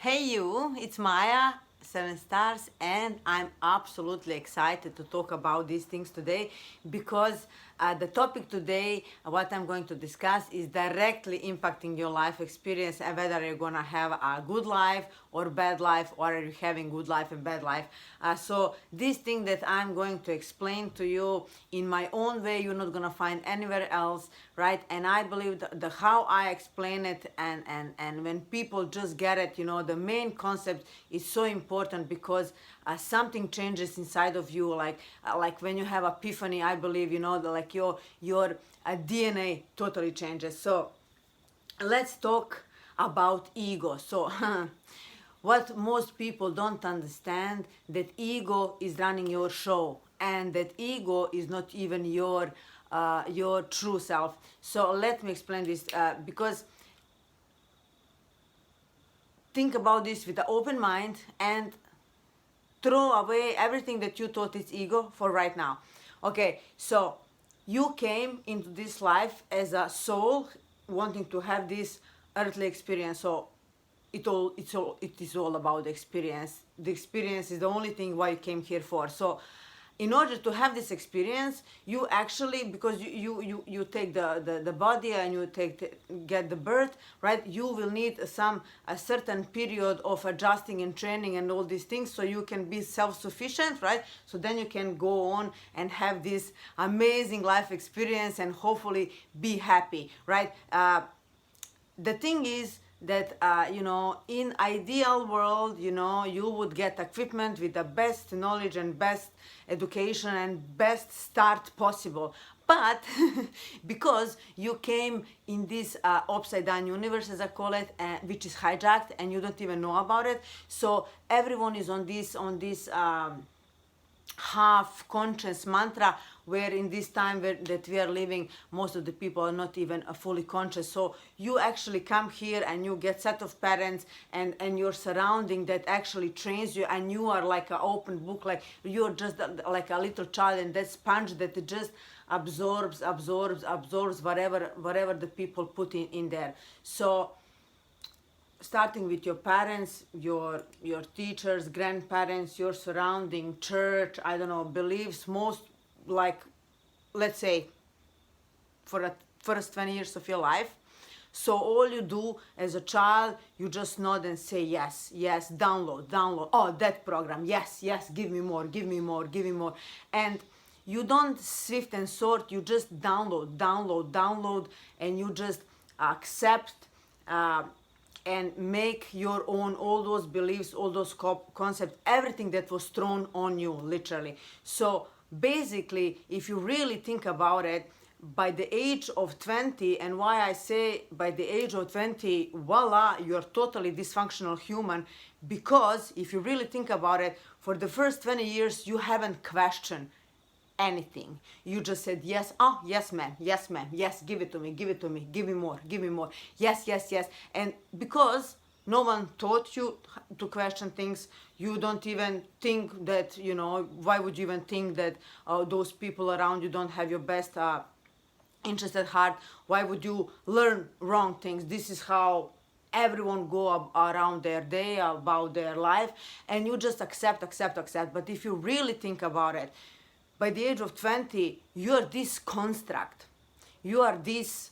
Hey you, it's Maya, 7 stars, and I'm absolutely excited to talk about these things today because the topic today, what I'm going to discuss, is directly impacting your life experience and whether you're gonna have a good life or bad life, or are you having good life and bad life. So this thing that I'm going to explain to you in my own way, you're not gonna find anywhere else, right? And I believe the how I explain it, and when people just get it, the main concept is so important because something changes inside of you, like when you have epiphany. I believe, like your DNA totally changes. So let's talk about ego. So what most people don't understand, that ego is running your show, and that ego is not even your true self. So let me explain this, because think about this with an open mind and throw away everything that you thought is ego for right now. Okay, so you came into this life as a soul wanting to have this earthly experience. So it is all about the experience. The experience is the only thing why you came here for. So in order to have this experience, you actually, because you take the body and you get the birth, right? You will need a certain period of adjusting and training and all these things, so you can be self-sufficient, right? So then you can go on and have this amazing life experience and hopefully be happy, right? The thing is that in ideal world, you would get equipment with the best knowledge and best education and best start possible. But because you came in this upside down universe, as I call it, which is hijacked, and you don't even know about it, so everyone is on this half conscious mantra, where in this time that we are living, most of the people are not even fully conscious. So you actually come here and you get set of parents and your surrounding that actually trains you, and you are like an open book, like you're just like a little child, and that sponge that just absorbs whatever the people put in there. So starting with your parents, your teachers, grandparents, your surrounding, church, I don't know, beliefs, most, like, let's say, for the first 20 years of your life. So all you do as a child, you just nod and say yes, yes, download, oh, that program, yes, yes, give me more, give me more, give me more. And you don't sift and sort, you just download, and you just accept, uh, and make your own all those beliefs, all those concepts, everything that was thrown on you, literally. So basically, if you really think about it, by the age of 20, and why I say by the age of 20, voila, you're totally dysfunctional human, because if you really think about it, for the first 20 years, you haven't questioned anything. You just said yes, oh yes ma'am, yes ma'am, yes, give it to me, give it to me, give me more, give me more, yes, yes, yes. And because no one taught you to question things, you don't even think that, why would you even think that those people around you don't have your best interest at heart? Why would you learn wrong things? This is how everyone go around their day, about their life, and you just accept. But if you really think about it, by the age of 20, you are this construct. You are this,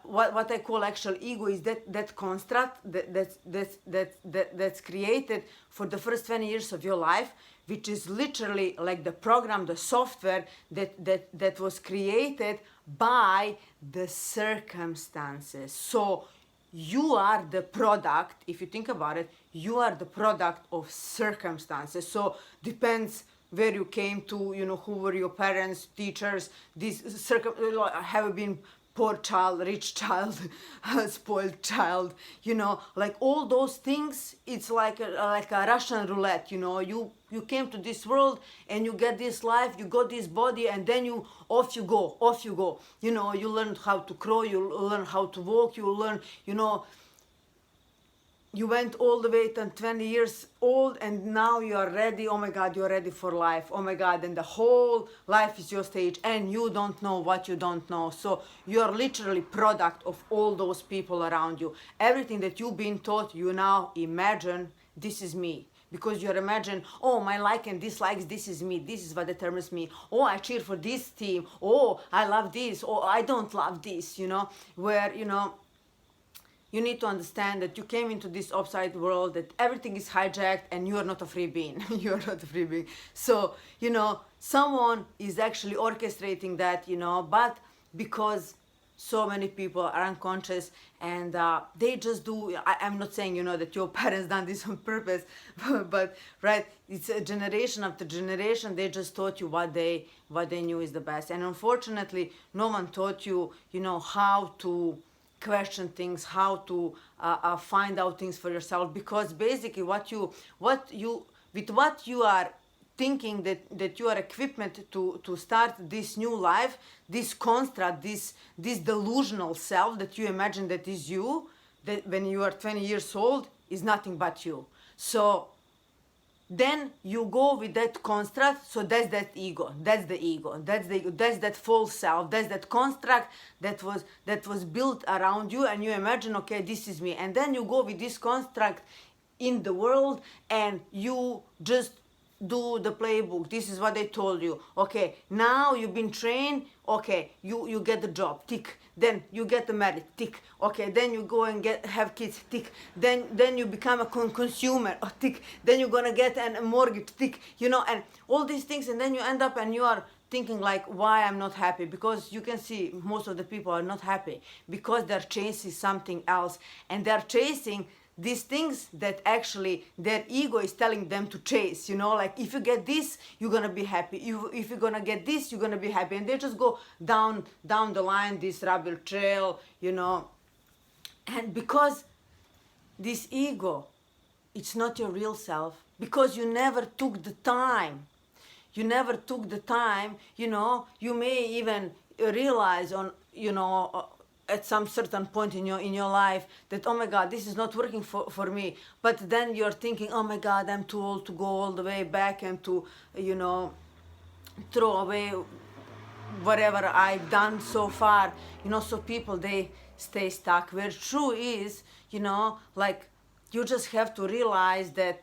what I call actual ego, is that construct that's created for the first 20 years of your life, which is literally like the program, the software that was created by the circumstances. So you are the product, if you think about it, you are the product of circumstances. So depends where you came to, who were your parents, teachers, have you been poor child, rich child, spoiled child, like all those things. It's like a Russian roulette. You came to this world and you get this life, you got this body, and then off you go. You learn how to crawl, you learn how to walk, you learn, you went all the way to 20 years old and now you are ready. Oh my God, you're ready for life. Oh my God, and the whole life is your stage and you don't know what you don't know. So you're literally product of all those people around you. Everything that you've been taught, you now imagine, this is me. Because you're imagine, oh, my like and dislikes, this is me, this is what determines me. Oh, I cheer for this team. Oh, I love this. Oh, I don't love this, where, you need to understand that you came into this outside world, that everything is hijacked and you are not a free being. You are not a free being. So, someone is actually orchestrating that, but because so many people are unconscious and they just do, I'm not saying, that your parents done this on purpose, but right, it's a generation after generation, they just taught you what they knew is the best. And unfortunately, no one taught you, how to question things, how to find out things for yourself, because basically what you with what you are thinking that you are equipment to start this new life, this construct, this delusional self that you imagine that is you, that when you are 20 years old is nothing but you. So then you go with that construct. So that's that ego, that's the ego, that's that false self, that's that construct that was built around you, and you imagine, okay, this is me, and then you go with this construct in the world and you just do the playbook. This is what they told you. Okay, now you've been trained. Okay, you get the job, tick. Then you get the married, tick. Okay, then you go and have kids, tick. Then you become a consumer, tick. Then you're gonna get a mortgage, tick. And all these things, and then you end up and you are thinking like, why I'm not happy? Because you can see most of the people are not happy because they're chasing something else, and they're chasing these things that actually their ego is telling them to chase, like if you get this, you're gonna be happy. If you're gonna get this, you're gonna be happy. And they just go down the line, this rabbit trail, And because this ego, it's not your real self, because you never took the time. You never took the time, you may even realize on, at some certain point in your life that, oh my God, this is not working for me. But then you're thinking, oh my God, I'm too old to go all the way back and to, throw away whatever I've done so far. So people, they stay stuck. Where true is, like you just have to realize that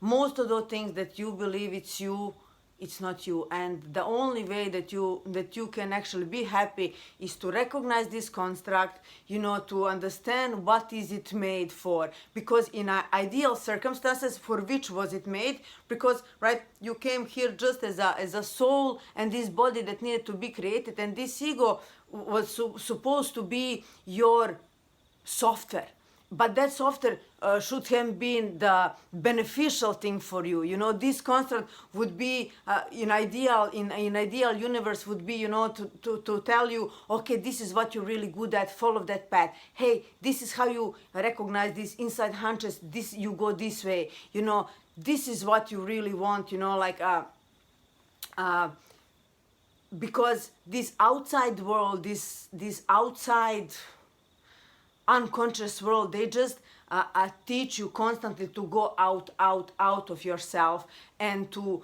most of those things that you believe it's you, it's not you. And the only way that you can actually be happy is to recognize this construct, to understand what is it made for. Because in ideal circumstances, for which was it made? Because, right, you came here just as a soul and this body that needed to be created, and this ego was supposed to be your software. But that software should have been the beneficial thing for you. This construct would be in ideal universe would be, to tell you, okay, this is what you're really good at, follow that path. Hey, this is how you recognize these inside hunches. This, you go this way. This is what you really want. Because this outside world, this outside unconscious world, they just teach you constantly to go out of yourself, and to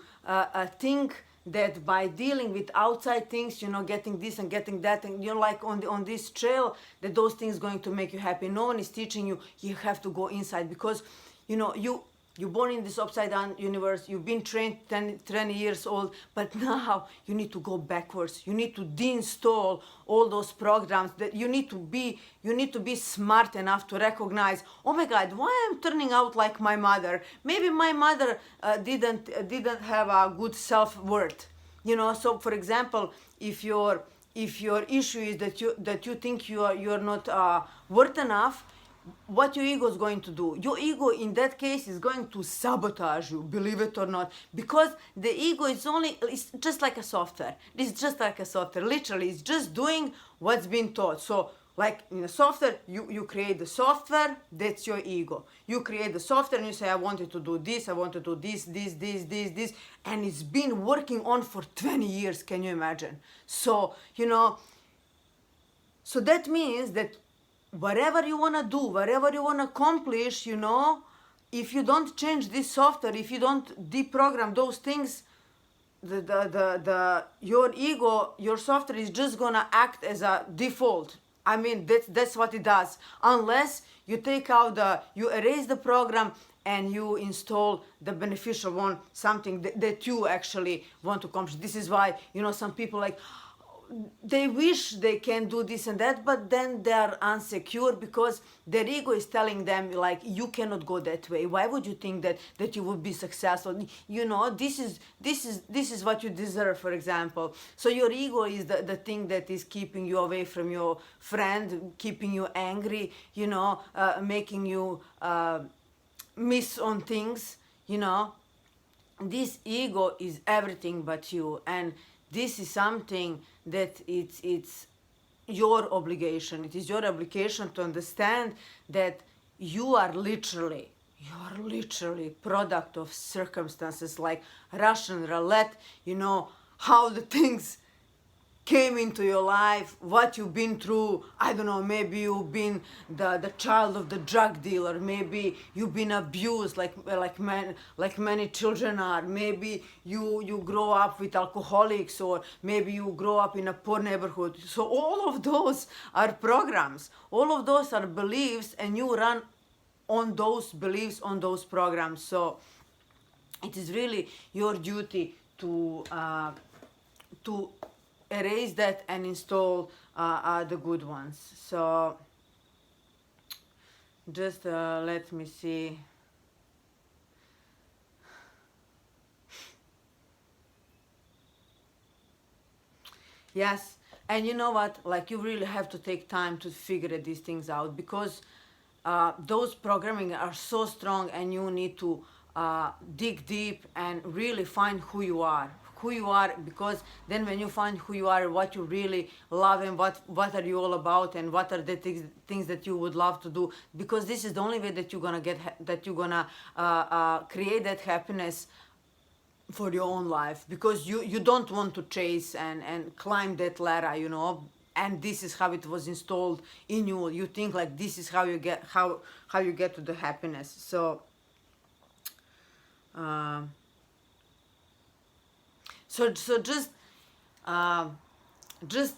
think that by dealing with outside things, getting this and getting that, and you're like on this trail, that those things going to make you happy. No one is teaching you have to go inside, because you're born in this upside down universe, you've been trained 20 years old, but now you need to go backwards. You need to deinstall all those programs. That you need to be smart enough to recognize, oh my God, why I'm turning out like my mother? Maybe my mother didn't have a good self-worth. So for example, if your issue is that you think you're not worth enough, what your ego is going to do? Your ego in that case is going to sabotage you, believe it or not, because the ego is it's just like a software. It's just like a software. Literally, it's just doing what's been taught. So like in a software, you create the software, that's your ego. You create the software and you say, I wanted to do this, I want to do this, and it's been working on for 20 years, can you imagine? So, so that means that whatever you want to do, whatever you want to accomplish, you know, if you don't change this software, if you don't deprogram those things, the your ego, your software is just gonna act as a default. I mean, that's what it does, unless you take out you erase the program and you install the beneficial one, something that you actually want to accomplish. This is why, you know, some people like, they wish they can do this and that, but then they are insecure because their ego is telling them like, you cannot go that way. Why would you think that you would be successful? You know, this is what you deserve, for example. So your ego is the thing that is keeping you away from your friend, keeping you angry, you know, making you miss on things, you know. This ego is everything but you, and this is something that it's your obligation. It is your obligation to understand that you are literally product of circumstances, like Russian roulette. You know how the things came into your life, what you've been through. I don't know, maybe you've been the child of the drug dealer, maybe you've been abused like many children are, maybe you grow up with alcoholics, or maybe you grow up in a poor neighborhood. So all of those are programs, all of those are beliefs, and you run on those beliefs, on those programs. So it is really your duty to erase that and install the good ones. So just let me see. Yes, and you know what, like, you really have to take time to figure these things out, because those programming are so strong, and you need to dig deep and really find who you are, because then when you find who you are, what you really love, and what are you all about, and what are the things that you would love to do, because this is the only way that you're gonna create that happiness for your own life, because you don't want to chase and climb that ladder, you know. And this is how it was installed in you. You think like this is how you get to the happiness. So so just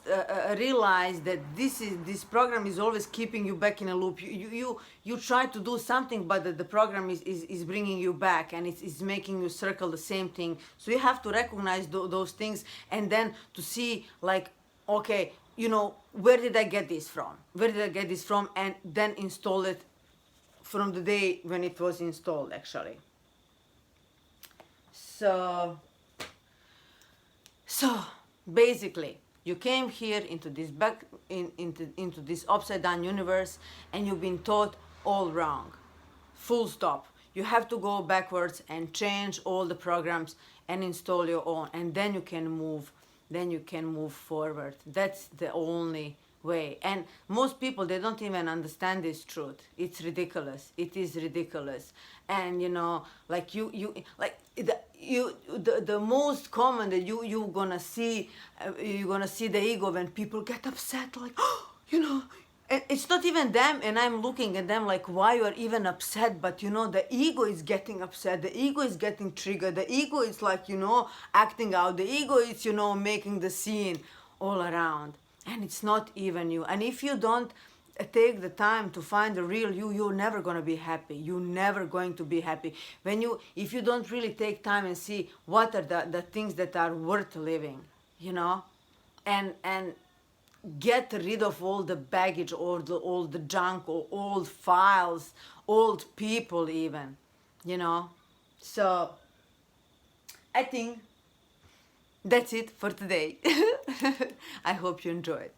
realize that this program is always keeping you back in a loop. You try to do something, but the program is bringing you back, and it's making you circle the same thing. So you have to recognize those things, and then to see like, okay, you know, where did I get this from, and then install it from the day when it was installed, actually. So basically, you came here into this upside down universe, and you've been taught all wrong. Full stop. You have to go backwards and change all the programs and install your own, and then you can move forward. That's the only way. And most people, they don't even understand this truth. It's ridiculous. It is ridiculous. And you know, like the most common that you're gonna see the ego when people get upset, like, you know, and it's not even them, and I'm looking at them like, why you are even upset? But you know, the ego is getting upset, the ego is getting triggered, the ego is like, you know, acting out, the ego is, you know, making the scene all around, and it's not even you. And if you don't take the time to find the real you, you're never going to be happy. You're never going to be happy if you don't really take time and see what are the things that are worth living, you know, and get rid of all the baggage, or all the junk, or old files, old people even, you know. So I think that's it for today. I hope you enjoyed.